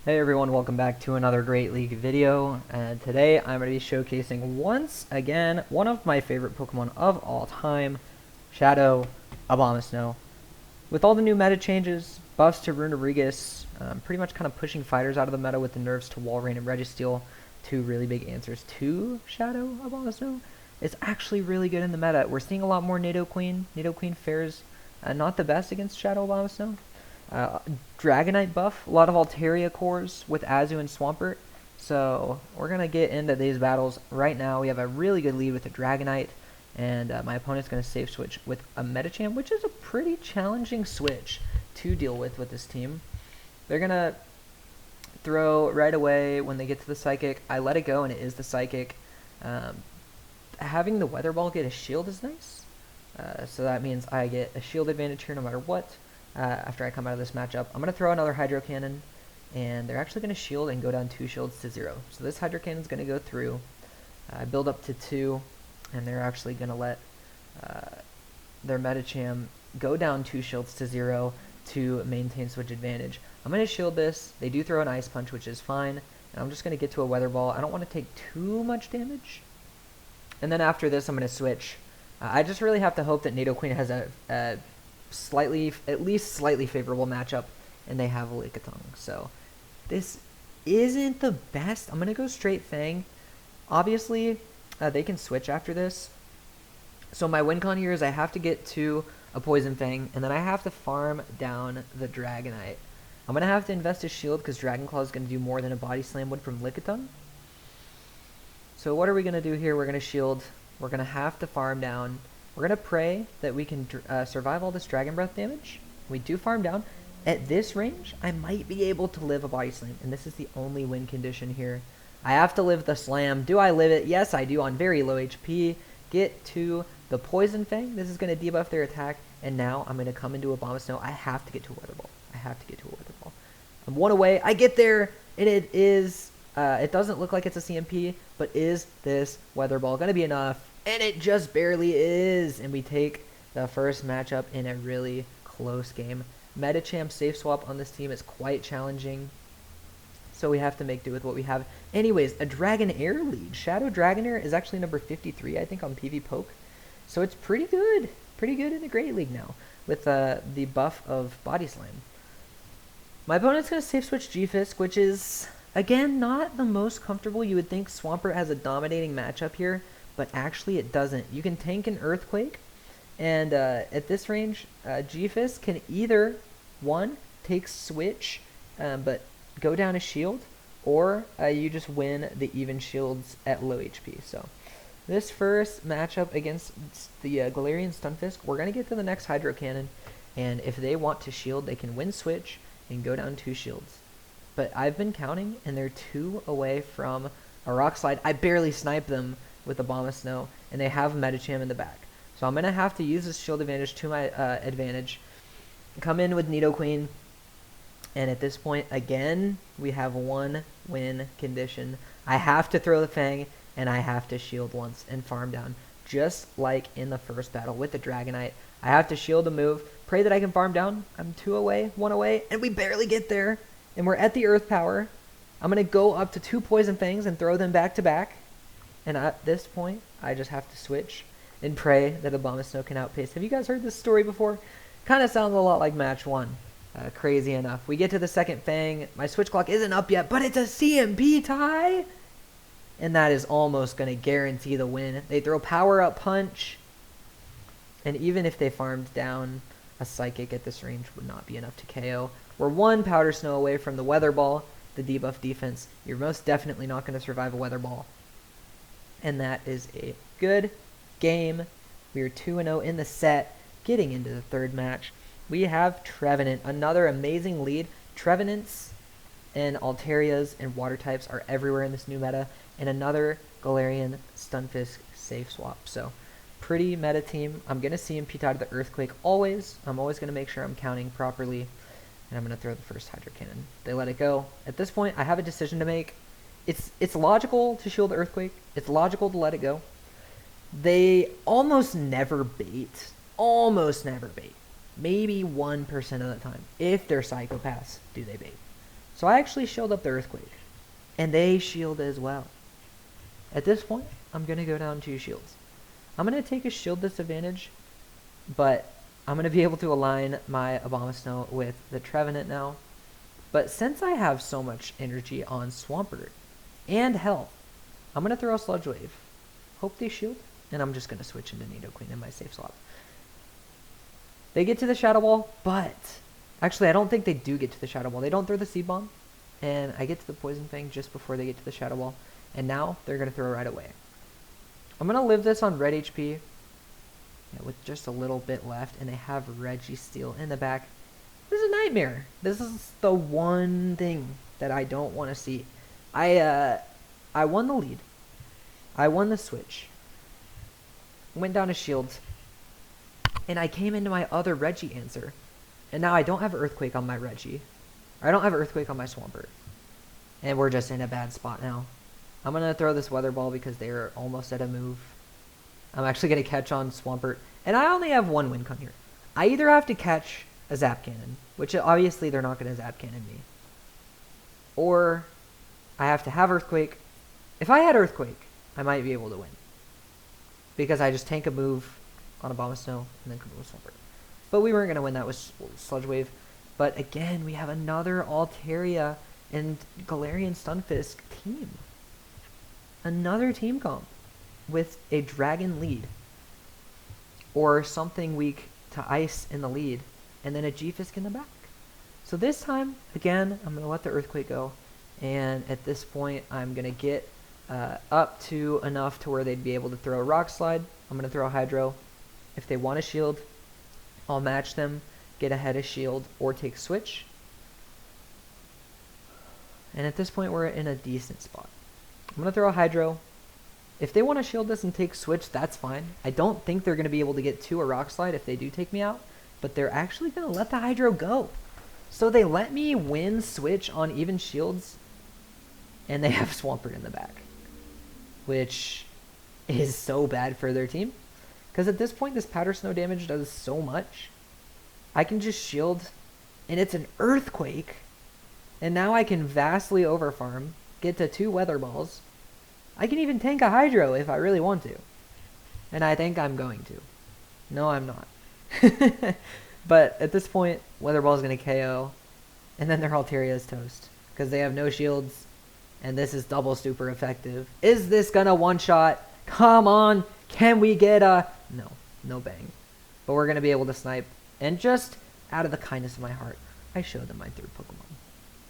Hey everyone, welcome back to another Great League video. Today I'm going to be showcasing once again one of my favorite Pokemon of all time, Shadow Abomasnow. With all the new meta changes, buffs to Runerigus, pretty much kind of pushing fighters out of the meta with the nerfs to Walrein and Registeel, two really big answers to Shadow Abomasnow. It's actually really good in the meta. We're seeing a lot more Nidoqueen. Nidoqueen fares not the best against Shadow Abomasnow. Uh, Dragonite buff, a lot of Altaria cores with Azu and Swampert. So we're going to get into these battles right now. We have a really good lead with the Dragonite, and my opponent's going to safe switch with a Medicham, which is a pretty challenging switch to deal with this team. They're going to throw right away when they get to the Psychic. I let it go, and it is the Psychic. Having the Weather Ball get a shield is nice. So that means I get a shield advantage here no matter what. After I come out of this matchup, I'm going to throw another Hydro Cannon, and they're actually going to shield and go down 2 shields to 0. So this Hydro Cannon is going to go through, build up to 2, and they're actually going to let their Medicham go down 2 shields to 0 to maintain switch advantage. I'm going to shield this. They do throw an Ice Punch, which is fine, and I'm just going to get to a Weather Ball. I don't want to take too much damage. And then after this, I'm going to switch. I just really have to hope that Nidoqueen has a at least slightly favorable matchup, and they have a Lickitung. So this isn't the best. I'm gonna go straight Fang. Obviously, they can switch after this. So my win con here is I have to get to a Poison Fang, and then I have to farm down the Dragonite. I'm gonna have to invest a shield because Dragon Claw is gonna do more than a Body Slam would from Lickitung. So what are we gonna do here? We're gonna shield. We're gonna have to farm down. We're going to pray that we can survive all this Dragon Breath damage. We do farm down. At this range, I might be able to live a Body Slam, and this is the only win condition here. I have to live the Slam. Do I live it? Yes, I do on very low HP. Get to the Poison Fang. This is going to debuff their attack, and now I'm going to come into Abomasnow. I have to get to a Weather Ball. I have to get to a Weather Ball. I'm one away. I get there, and it is... it doesn't look like it's a CMP, but is this Weather Ball going to be enough? And it just barely is. And we take the first matchup in a really close game. Medicham safe swap on this team is quite challenging. So we have to make do with what we have. Anyways, a Dragonair lead. Shadow Dragonair is actually number 53, I think, on PvPoke. So it's pretty good. Pretty good in the Great League now. With the buff of Body Slam. My opponent's going to safe switch G-Fisk, which is, again, not the most comfortable. You would think Swampert has a dominating matchup here, but actually it doesn't. You can tank an Earthquake, and at this range, G-Fisk can either, one, take switch, but go down a shield, or you just win the even shields at low HP. So this first matchup against the Galarian Stunfisk, we're going to get to the next Hydro Cannon, and if they want to shield, they can win switch and go down 2 shields. But I've been counting, and they're 2 away from a Rock Slide. I barely snipe them with Abomasnow, and they have Medicham in the back. So I'm going to have to use this shield advantage to my advantage. Come in with Nidoqueen, and at this point, again, we have 1 win condition. I have to throw the Fang, and I have to shield once and farm down. Just like in the first battle with the Dragonite, I have to shield a move, pray that I can farm down. I'm 2 away, 1 away, and we barely get there. And we're at the Earth Power. I'm going to go up to 2 Poison Fangs and throw them back to back. And at this point, I just have to switch and pray that Abomasnow can outpace. Have you guys heard this story before? Kind of sounds a lot like match 1. Crazy enough. We get to the second Fang. My switch clock isn't up yet, but it's a CMP tie! And that is almost going to guarantee the win. They throw Power Up Punch. And even if they farmed down, a Psychic at this range would not be enough to KO. We're 1 Powder Snow away from the Weather Ball, the debuff defense. You're most definitely not going to survive a Weather Ball. And that is a good game. We are 2-0 in the set, getting into the third match. We have Trevenant, another amazing lead. Trevenants and Altarias and Water types are everywhere in this new meta, and another Galarian Stunfisk safe swap. So, pretty meta team. I'm going to CMP tie to the Earthquake always. I'm always going to make sure I'm counting properly, and I'm going to throw the first Hydro Cannon. They let it go. At this point, I have a decision to make. It's logical to shield the Earthquake. It's logical to let it go. They almost never bait. Almost never bait. Maybe 1% of the time. If they're psychopaths, do they bait. So I actually shield up the Earthquake. And they shield as well. At this point, I'm going to go down 2 shields. I'm going to take a shield disadvantage, but I'm going to be able to align my Abomasnow with the Trevenant now. But since I have so much energy on Swampert and health, I'm going to throw a Sludge Wave. Hope they shield, and I'm just going to switch into Nidoqueen in my safe swap. They get to the Shadow Ball, but actually I don't think they do get to the Shadow Ball. They don't throw the Seed Bomb, and I get to the Poison Fang just before they get to the Shadow Ball, and now they're going to throw right away. I'm going to live this on red HP with just a little bit left, and they have Registeel in the back. This is a nightmare. This is the one thing that I don't want to see. I won the lead. I won the switch. Went down to shields. And I came into my other Reggie answer. And now I don't have Earthquake on my Reggie. I don't have Earthquake on my Swampert. And we're just in a bad spot now. I'm going to throw this Weather Ball because they're almost at a move. I'm actually going to catch on Swampert. And I only have 1 win con here. I either have to catch a Zap Cannon, which obviously they're not going to Zap Cannon me. Or I have to have Earthquake. If I had Earthquake, I might be able to win. Because I just tank a move on Abomasnow and then come with Swampert. But we weren't going to win that with Sludge Wave. But again, we have another Altaria and Galarian Stunfisk team. Another team comp with a Dragon lead. Or something weak to Ice in the lead. And then a G-Fisk in the back. So this time, again, I'm going to let the Earthquake go. And at this point, I'm going to get up to enough to where they'd be able to throw a Rock Slide. I'm going to throw a Hydro. If they want a shield, I'll match them, get ahead of shield, or take switch. And at this point, we're in a decent spot. I'm going to throw a Hydro. If they want to shield this and take switch, that's fine. I don't think they're going to be able to get to a Rock Slide if they do take me out, but they're actually going to let the Hydro go. So they let me win switch on even shields, and they have Swampert in the back, which is so bad for their team. Because at this point, this Powder Snow damage does so much. I can just shield, and it's an Earthquake. And now I can vastly overfarm, get to 2 Weather Balls. I can even tank a Hydro if I really want to. And I think I'm going to. No, I'm not. But at this point, Weather Ball is going to KO. And then their Altaria is toast. Because they have no shields. And this is double super effective. Is this going to one-shot? Come on. Can we get a... No bang. But we're going to be able to snipe. And just out of the kindness of my heart, I showed them my 3rd Pokemon.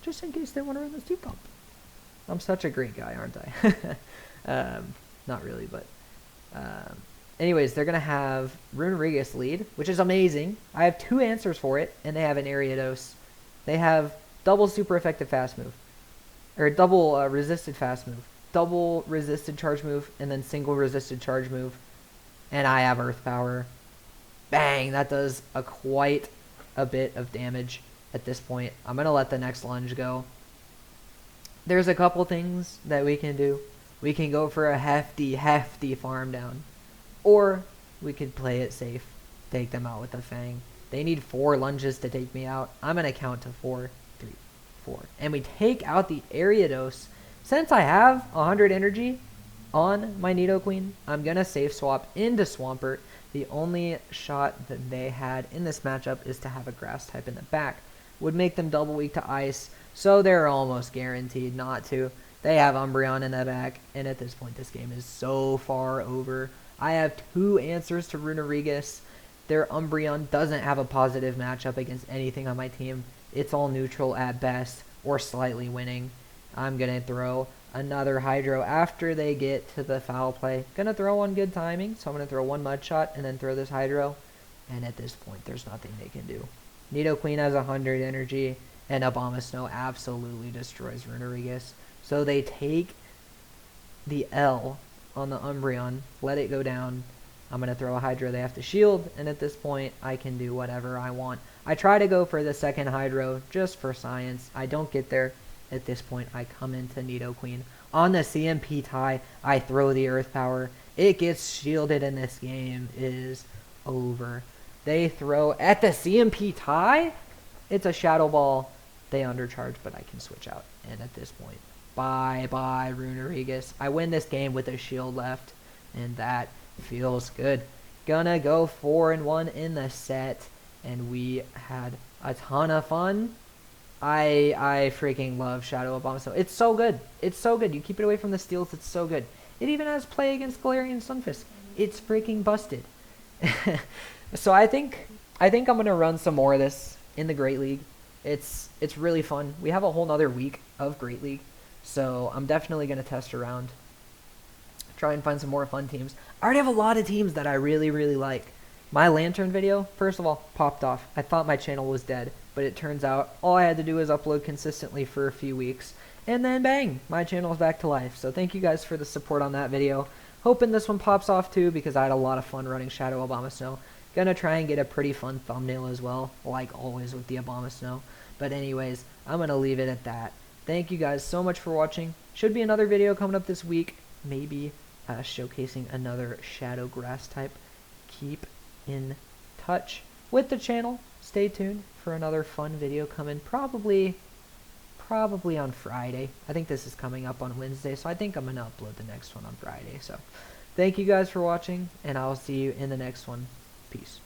Just in case they want to run this team comp. I'm such a great guy, aren't I? Not really, but... anyways, they're going to have Runerigus lead, which is amazing. I have 2 answers for it, and they have an Ariados. They have double super effective fast move. Or double resisted fast move. Double resisted charge move, and then single resisted charge move. And I have Earth Power. Bang! That does quite a bit of damage at this point. I'm going to let the next lunge go. There's a couple things that we can do. We can go for a hefty farm down. Or we could play it safe. Take them out with a Fang. They need 4 lunges to take me out. I'm going to count to 4, 3, 4. And we take out the Ariados. Since I have 100 energy on my Nidoqueen, I'm going to safe swap into Swampert. The only shot that they had in this matchup is to have a Grass type in the back. Would make them double weak to Ice, so they're almost guaranteed not to. They have Umbreon in the back, and at this point this game is so far over. I have 2 answers to Runerigus. Their Umbreon doesn't have a positive matchup against anything on my team. It's all neutral at best, or slightly winning. I'm going to throw another Hydro after they get to the foul play. Going to throw on good timing, so I'm going to throw 1 Mud Shot and then throw this Hydro. And at this point, there's nothing they can do. Nidoqueen has 100 energy, and Abomasnow absolutely destroys Runerigus. So they take the L on the Umbreon, let it go down. I'm going to throw a Hydro. They have to shield, and at this point, I can do whatever I want. I try to go for the second Hydro just for science. I don't get there. At this point, I come into Nidoqueen. On the CMP tie, I throw the Earth Power. It gets shielded, and this game is over. They throw at the CMP tie. It's a Shadow Ball. they undercharge, but I can switch out. And at this point, bye Runerigus. I win this game with a shield left, and that feels good. Gonna go 4-1 in the set, and we had a ton of fun. I freaking love Shadow Abomasnow. It's so good. It's so good. You keep it away from the steals. It's so good. It even has play against Galarian Sunfisk. It's freaking busted. So I think I'm gonna run some more of this in the Great League. It's really fun. We have a whole nother week of Great League, so I'm definitely gonna test around. Try and find some more fun teams. I already have a lot of teams that I really like. My Lantern video, first of all, popped off. I thought my channel was dead, but it turns out all I had to do was upload consistently for a few weeks, and then bang, my channel is back to life. So thank you guys for the support on that video. Hoping this one pops off too, because I had a lot of fun running Shadow Abomasnow. Gonna try and get a pretty fun thumbnail as well, like always with the Abomasnow. But anyways, I'm gonna leave it at that. Thank you guys so much for watching. Should be another video coming up this week, maybe showcasing another Shadow Grass type. Keep in touch with the channel. Stay tuned for another fun video coming probably on Friday. I think this is coming up on Wednesday, so I think I'm gonna upload the next one on Friday. So thank you guys for watching, and I'll see you in the next one. Peace.